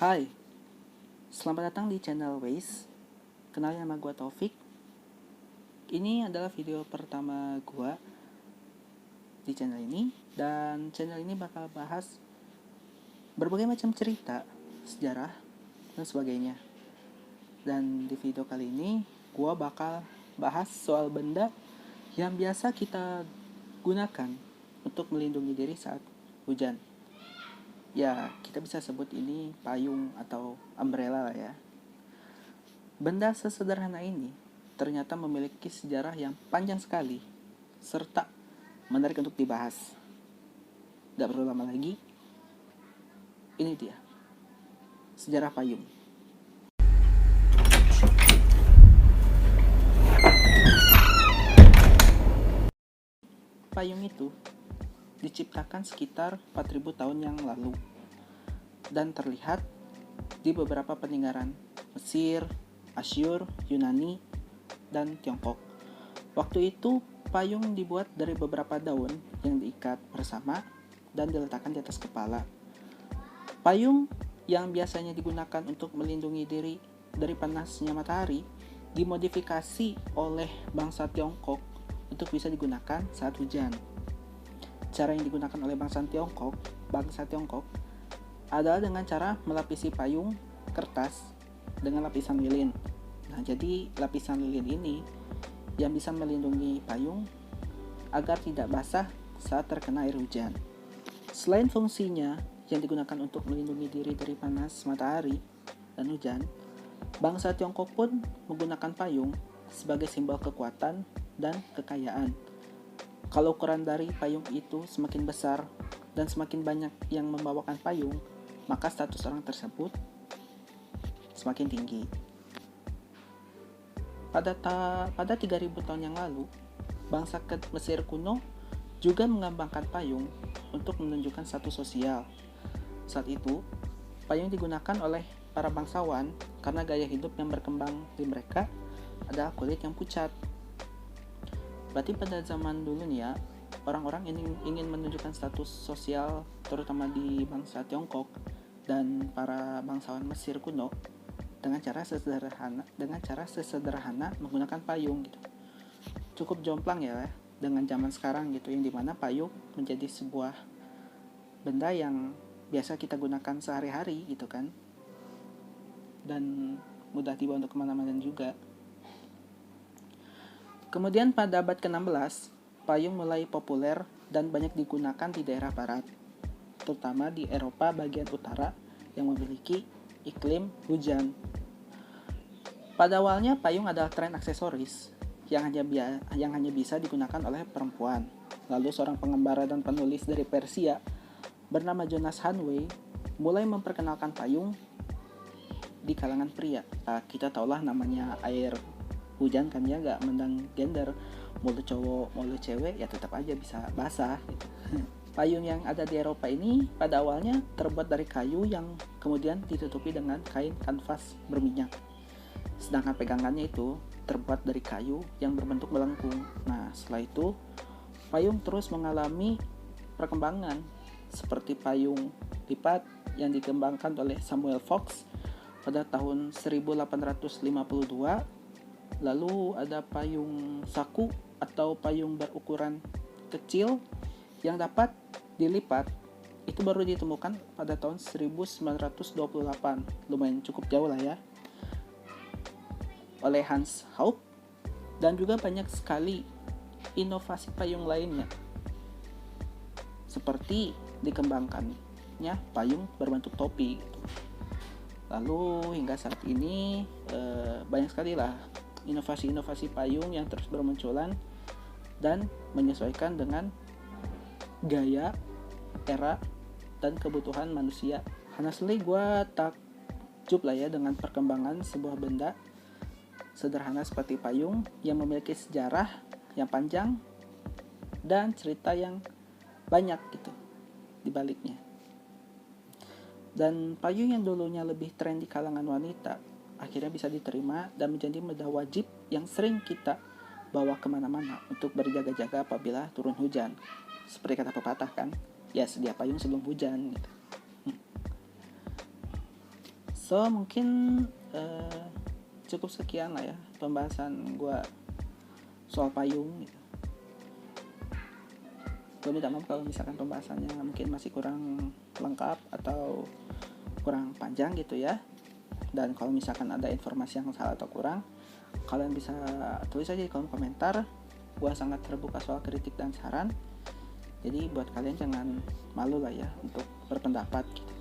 Hai, selamat datang di channel Waze. Kenalin, nama gue Taufik. Ini adalah video pertama gue di channel ini. Dan channel ini bakal bahas berbagai macam cerita, sejarah, dan sebagainya. Dan di video kali ini gue bakal bahas soal benda yang biasa kita gunakan untuk melindungi diri saat hujan. Ya, kita bisa sebut ini payung atau umbrella lah ya. Benda sesederhana ini ternyata memiliki sejarah yang panjang sekali, serta menarik untuk dibahas. Gak perlu lama lagi, ini dia, sejarah payung. Payung itu diciptakan sekitar 4000 tahun yang lalu dan terlihat di beberapa peninggalan Mesir, Asyur, Yunani, dan Tiongkok. Waktu itu payung dibuat dari beberapa daun yang diikat bersama dan diletakkan di atas kepala. Payung yang biasanya digunakan untuk melindungi diri dari panasnya matahari dimodifikasi oleh bangsa Tiongkok untuk bisa digunakan saat hujan. Cara yang digunakan oleh bangsa Tiongkok adalah dengan cara melapisi payung kertas dengan lapisan lilin. Nah, jadi lapisan lilin ini yang bisa melindungi payung agar tidak basah saat terkena air hujan. Selain fungsinya yang digunakan untuk melindungi diri dari panas matahari dan hujan, bangsa Tiongkok pun menggunakan payung sebagai simbol kekuatan dan kekayaan. Kalau ukuran dari payung itu semakin besar dan semakin banyak yang membawakan payung, maka status orang tersebut semakin tinggi. Pada 3000 tahun yang lalu, bangsa Mesir kuno juga mengembangkan payung untuk menunjukkan status sosial. Saat itu, payung digunakan oleh para bangsawan karena gaya hidup yang berkembang di mereka adalah kulit yang pucat. Berarti pada zaman dulu nih ya, orang-orang ingin menunjukkan status sosial terutama di bangsa Tiongkok dan para bangsawan Mesir kuno dengan cara sesederhana menggunakan payung gitu. Cukup jomplang ya dengan zaman sekarang gitu, yang dimana payung menjadi sebuah benda yang biasa kita gunakan sehari-hari gitu kan, dan mudah dibawa untuk kemana-mana juga. Kemudian pada abad ke-16, payung mulai populer dan banyak digunakan di daerah barat, terutama di Eropa bagian utara yang memiliki iklim hujan. Pada awalnya payung adalah tren aksesoris yang hanya bisa digunakan oleh perempuan. Lalu seorang pengembara dan penulis dari Persia bernama Jonas Hanway mulai memperkenalkan payung di kalangan pria. Kita tahulah namanya air hujan kan ya, gak mendang gender, mau cowok mau cewek ya tetap aja bisa basah gitu. Payung yang ada di Eropa ini pada awalnya terbuat dari kayu yang kemudian ditutupi dengan kain kanvas berminyak, sedangkan pegangannya itu terbuat dari kayu yang berbentuk melengkung. Nah, setelah itu payung terus mengalami perkembangan seperti payung lipat yang dikembangkan oleh Samuel Fox pada tahun 1852. Lalu ada payung saku atau payung berukuran kecil yang dapat dilipat. Itu baru ditemukan pada tahun 1928. Lumayan cukup jauh lah ya. Oleh Hans Haupt. Dan juga banyak sekali inovasi payung lainnya. Seperti dikembangkannya payung berbentuk topi gitu. Lalu hingga saat ini banyak sekali lah inovasi-inovasi payung yang terus bermunculan dan menyesuaikan dengan gaya, era, dan kebutuhan manusia. Honestly, gue takjub lah ya dengan perkembangan sebuah benda sederhana seperti payung yang memiliki sejarah yang panjang dan cerita yang banyak gitu di baliknya. Dan payung yang dulunya lebih tren di kalangan wanita akhirnya bisa diterima dan menjadi benda wajib yang sering kita bawa kemana-mana untuk berjaga-jaga apabila turun hujan. Seperti kata pepatah kan, ya sedia payung sebelum hujan gitu. So mungkin cukup sekian lah ya pembahasan gue soal payung gitu. Gue minta maaf kalau misalkan pembahasannya mungkin masih kurang lengkap atau kurang panjang gitu ya. Dan kalau misalkan ada informasi yang salah atau kurang, kalian bisa tulis aja di kolom komentar. Gue sangat terbuka soal kritik dan saran. Jadi buat kalian jangan malu lah ya untuk berpendapat gitu.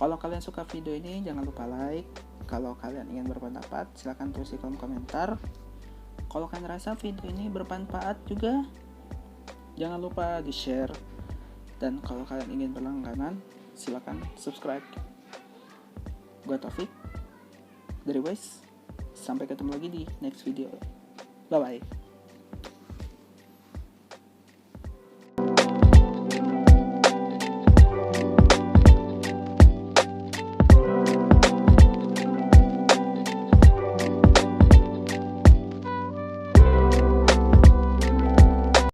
Kalau kalian suka video ini jangan lupa like. Kalau kalian ingin berpendapat silahkan tulis di kolom komentar. Kalau kalian rasa video ini bermanfaat juga, jangan lupa di share. Dan kalau kalian ingin berlangganan silahkan subscribe. Gue Taufik dari Wise. Sampai ketemu lagi di next video. Bye bye.